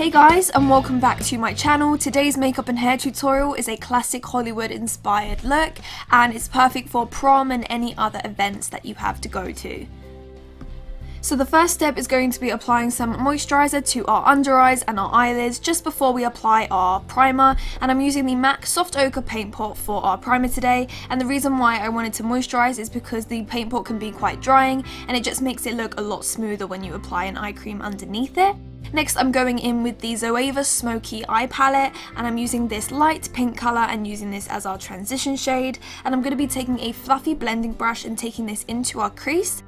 Hey guys, and welcome back to my channel. Today's makeup and hair tutorial is a classic Hollywood inspired look, and it's perfect for prom and any other events that you have to go to. So the first step is going to be applying some moisturizer to our under eyes and our eyelids just before we apply our primer, and I'm using the MAC Soft Ochre paint pot for our primer today. And the reason why I wanted to moisturize is because the paint pot can be quite drying and it just makes it look a lot smoother when you apply an eye cream underneath it. Next, I'm going in with the Zoeva Smoky Eye Palette, and I'm using this light pink colour and using this as our transition shade. And I'm going to be taking a fluffy blending brush and taking this into our crease.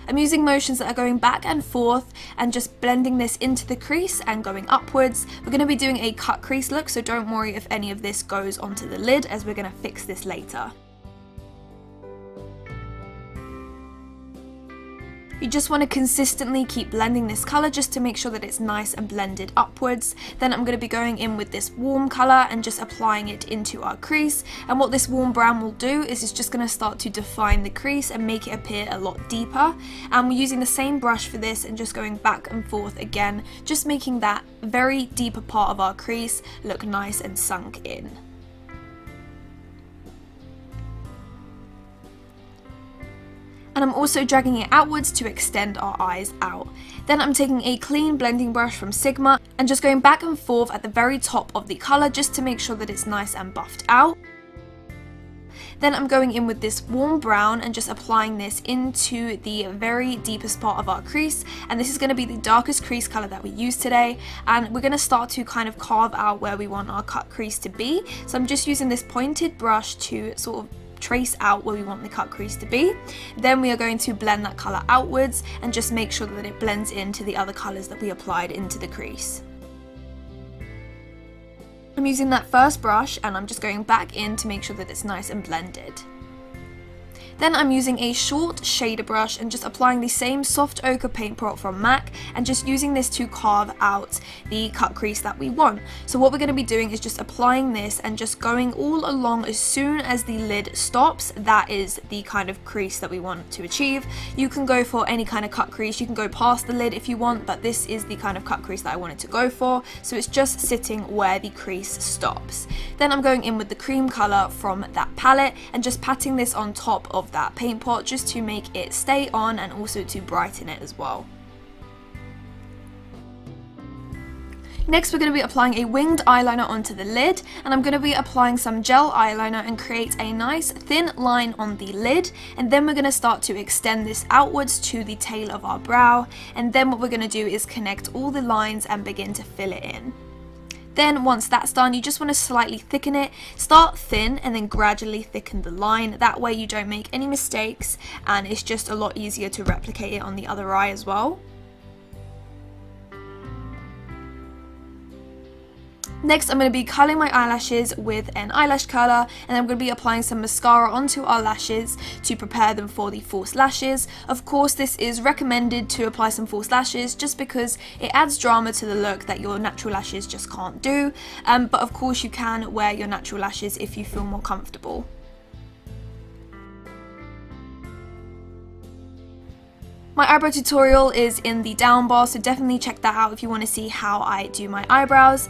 I'm using motions that are going back and forth and just blending this into the crease and going upwards. We're going to be doing a cut crease look, so don't worry if any of this goes onto the lid, as we're going to fix this later. You just want to consistently keep blending this colour just to make sure that it's nice and blended upwards. Then I'm going to be going in with this warm colour and just applying it into our crease. And what this warm brown will do is it's just going to start to define the crease and make it appear a lot deeper. And we're using the same brush for this and just going back and forth again, just making that very deeper part of our crease look nice and sunk in. And I'm also dragging it outwards to extend our eyes out. Then I'm taking a clean blending brush from Sigma and just going back and forth at the very top of the colour just to make sure that it's nice and buffed out. Then I'm going in with this warm brown and just applying this into the very deepest part of our crease, and this is going to be the darkest crease colour that we use today, and we're going to start to kind of carve out where we want our cut crease to be. So I'm just using this pointed brush to sort of trace out where we want the cut crease to be. Then we are going to blend that colour outwards and just make sure that it blends into the other colours that we applied into the crease. I'm using that first brush and I'm just going back in to make sure that it's nice and blended. Then I'm using a short shader brush and just applying the same soft ochre paint pot from MAC and just using this to carve out the cut crease that we want. So what we're going to be doing is just applying this and just going all along as soon as the lid stops. That is the kind of crease that we want to achieve. You can go for any kind of cut crease, you can go past the lid if you want, but this is the kind of cut crease that I wanted to go for. So it's just sitting where the crease stops. Then I'm going in with the cream colour from that palette and just patting this on top of that paint pot just to make it stay on and also to brighten it as well. Next, we're going to be applying a winged eyeliner onto the lid, and I'm going to be applying some gel eyeliner and create a nice thin line on the lid, and then we're going to start to extend this outwards to the tail of our brow, and then what we're going to do is connect all the lines and begin to fill it in. Then once that's done, you just want to slightly thicken it. Start thin and then gradually thicken the line. That way you don't make any mistakes and it's just a lot easier to replicate it on the other eye as well. Next, I'm going to be curling my eyelashes with an eyelash curler, and I'm going to be applying some mascara onto our lashes to prepare them for the false lashes. Of course, this is recommended to apply some false lashes just because it adds drama to the look that your natural lashes just can't do. But of course, you can wear your natural lashes if you feel more comfortable. My eyebrow tutorial is in the down bar, so definitely check that out if you want to see how I do my eyebrows.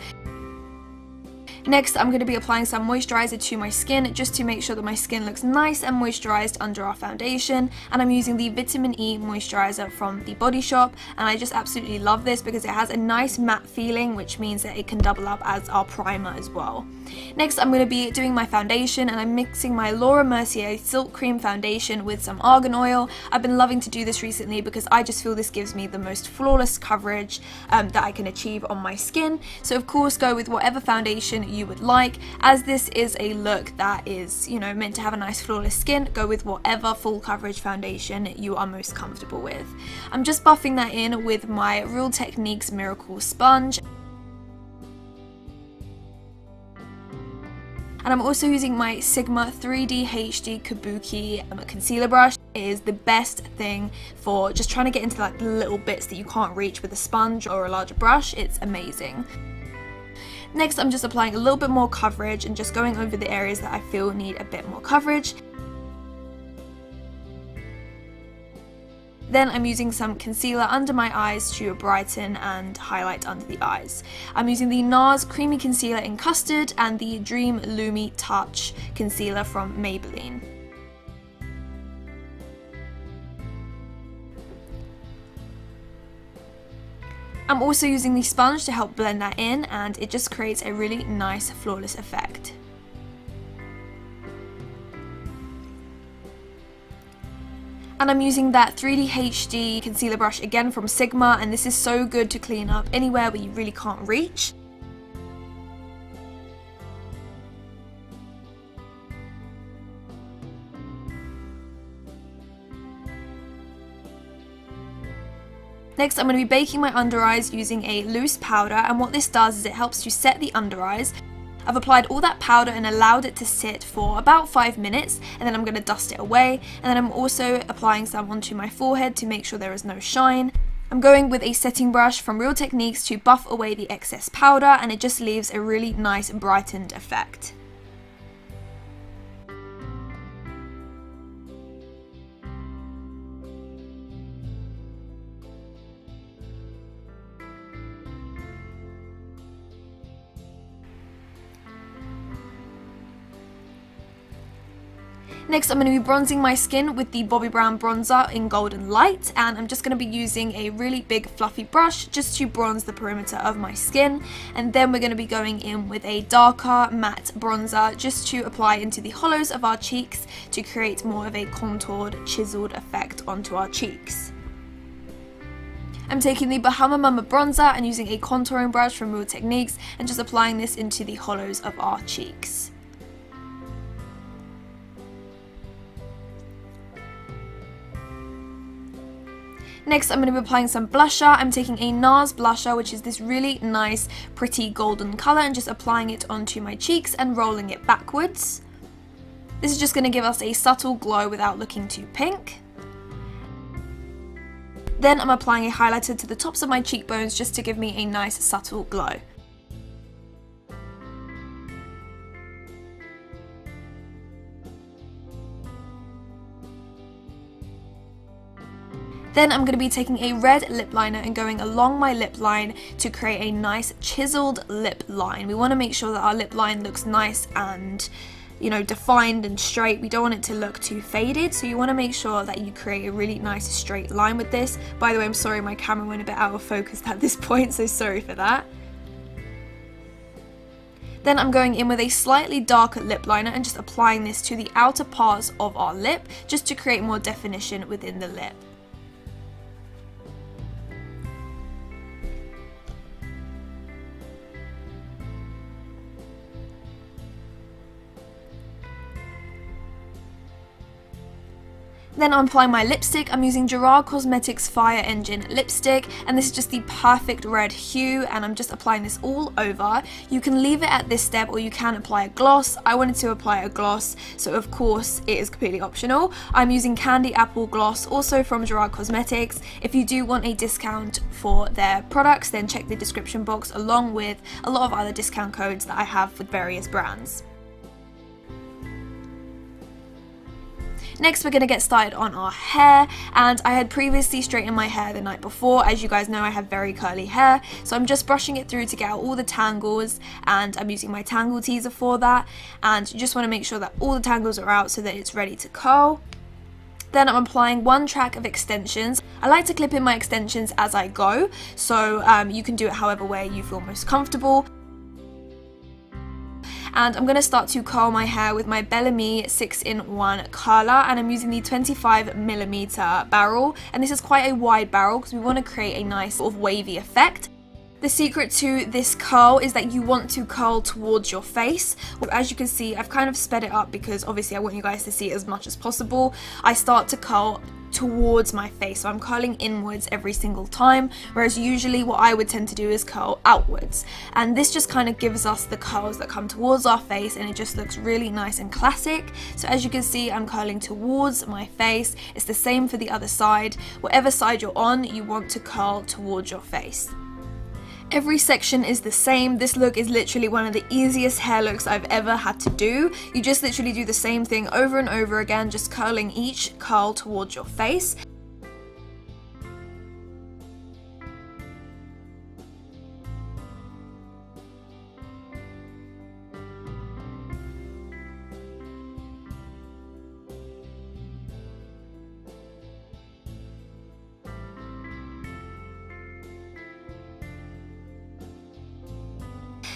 Next, I'm going to be applying some moisturizer to my skin just to make sure that my skin looks nice and moisturized under our foundation, and I'm using the Vitamin E moisturizer from the Body Shop, and I just absolutely love this because it has a nice matte feeling, which means that it can double up as our primer as well. Next, I'm going to be doing my foundation, and I'm mixing my Laura Mercier Silk Cream foundation with some argan oil. I've been loving to do this recently because I just feel this gives me the most flawless coverage that I can achieve on my skin. So of course, go with whatever foundation you would like, as this is a look that is, you know, meant to have a nice flawless skin. Go with whatever full coverage foundation you are most comfortable with. I'm just buffing that in with my Real Techniques Miracle Sponge. And I'm also using my Sigma 3D HD Kabuki concealer brush. It is the best thing for just trying to get into like the little bits that you can't reach with a sponge or a larger brush. It's amazing. Next, I'm just applying a little bit more coverage and just going over the areas that I feel need a bit more coverage. Then I'm using some concealer under my eyes to brighten and highlight under the eyes. I'm using the NARS Creamy Concealer in Custard and the Dream Lumi Touch Concealer from Maybelline. I'm also using the sponge to help blend that in, and it just creates a really nice flawless effect. And I'm using that 3D HD concealer brush again from Sigma, and this is so good to clean up anywhere where you really can't reach. Next, I'm going to be baking my under eyes using a loose powder, and what this does is it helps to set the under eyes. I've applied all that powder and allowed it to sit for about 5 minutes, and then I'm going to dust it away, and then I'm also applying some onto my forehead to make sure there is no shine. I'm going with a setting brush from Real Techniques to buff away the excess powder, and it just leaves a really nice brightened effect. Next, I'm going to be bronzing my skin with the Bobbi Brown bronzer in Golden Light, and I'm just going to be using a really big fluffy brush just to bronze the perimeter of my skin, and then we're going to be going in with a darker matte bronzer just to apply into the hollows of our cheeks to create more of a contoured, chiseled effect onto our cheeks. I'm taking the Bahama Mama bronzer and using a contouring brush from Real Techniques and just applying this into the hollows of our cheeks. Next, I'm going to be applying some blusher. I'm taking a NARS blusher, which is this really nice, pretty golden colour, and just applying it onto my cheeks and rolling it backwards. This is just going to give us a subtle glow without looking too pink. Then I'm applying a highlighter to the tops of my cheekbones just to give me a nice, subtle glow. Then I'm going to be taking a red lip liner and going along my lip line to create a nice chiseled lip line. We want to make sure that our lip line looks nice and, you know, defined and straight. We don't want it to look too faded, so you want to make sure that you create a really nice straight line with this. By the way, I'm sorry my camera went a bit out of focus at this point, so sorry for that. Then I'm going in with a slightly darker lip liner and just applying this to the outer parts of our lip just to create more definition within the lip. Then I'm applying my lipstick. I'm using Gerard Cosmetics Fire Engine lipstick, and this is just the perfect red hue, and I'm just applying this all over. You can leave it at this step or you can apply a gloss. I wanted to apply a gloss, so of course it is completely optional. I'm using Candy Apple Gloss, also from Gerard Cosmetics. If you do want a discount for their products, then check the description box along with a lot of other discount codes that I have with various brands. Next, we're going to get started on our hair, and I had previously straightened my hair the night before. As you guys know, I have very curly hair, so I'm just brushing it through to get out all the tangles, and I'm using my tangle teaser for that, and you just want to make sure that all the tangles are out so that it's ready to curl. Then I'm applying one track of extensions. I like to clip in my extensions as I go, so you can do it however way you feel most comfortable. And I'm going to start to curl my hair with my Bellamy 6-in-1 curler, and I'm using the 25mm barrel, and this is quite a wide barrel because we want to create a nice sort of wavy effect. The secret to this curl is that you want to curl towards your face. As you can see, I've kind of sped it up because obviously I want you guys to see it as much as possible. I start to curl towards my face, so I'm curling inwards every single time, whereas usually what I would tend to do is curl outwards, and this just kind of gives us the curls that come towards our face, and it just looks really nice and classic. So as you can see, I'm curling towards my face. It's the same for the other side. Whatever side you're on, you want to curl towards your face. Every section is the same. This look is literally one of the easiest hair looks I've ever had to do. You just literally do the same thing over and over again, just curling each curl towards your face.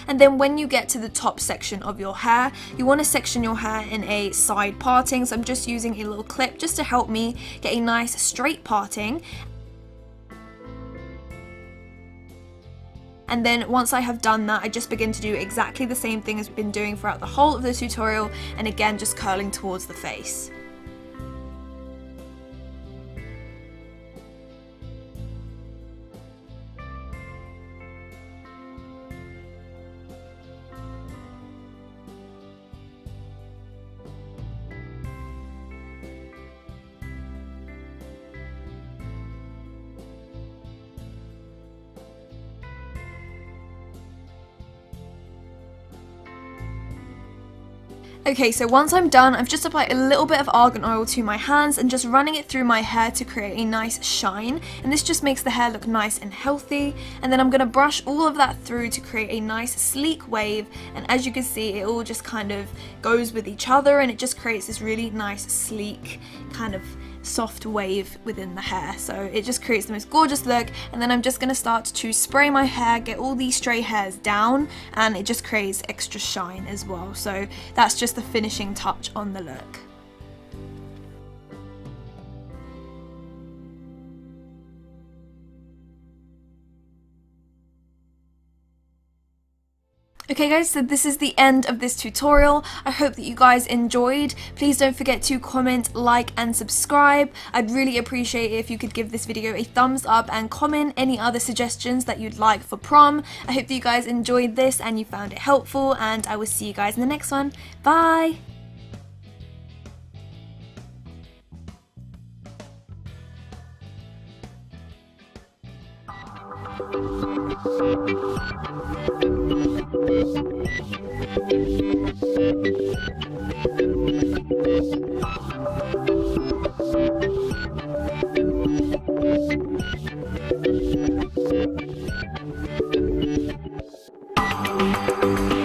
And then when you get to the top section of your hair, you want to section your hair in a side parting. So I'm just using a little clip just to help me get a nice straight parting. And then once I have done that, I just begin to do exactly the same thing as we've been doing throughout the whole of the tutorial, and again just curling towards the face. Okay, so once I'm done, I've just applied a little bit of argan oil to my hands and just running it through my hair to create a nice shine, and this just makes the hair look nice and healthy. And then I'm going to brush all of that through to create a nice sleek wave, and as you can see, it all just kind of goes with each other and it just creates this really nice sleek kind of soft wave within the hair. So it just creates the most gorgeous look. And then I'm just going to start to spray my hair, get all these stray hairs down, and it just creates extra shine as well. So that's just the finishing touch on the look. Okay guys, so this is the end of this tutorial. I hope that you guys enjoyed. Please don't forget to comment, like and subscribe. I'd really appreciate it if you could give this video a thumbs up and comment any other suggestions that you'd like for prom. I hope that you guys enjoyed this and you found it helpful, and I will see you guys in the next one. Bye!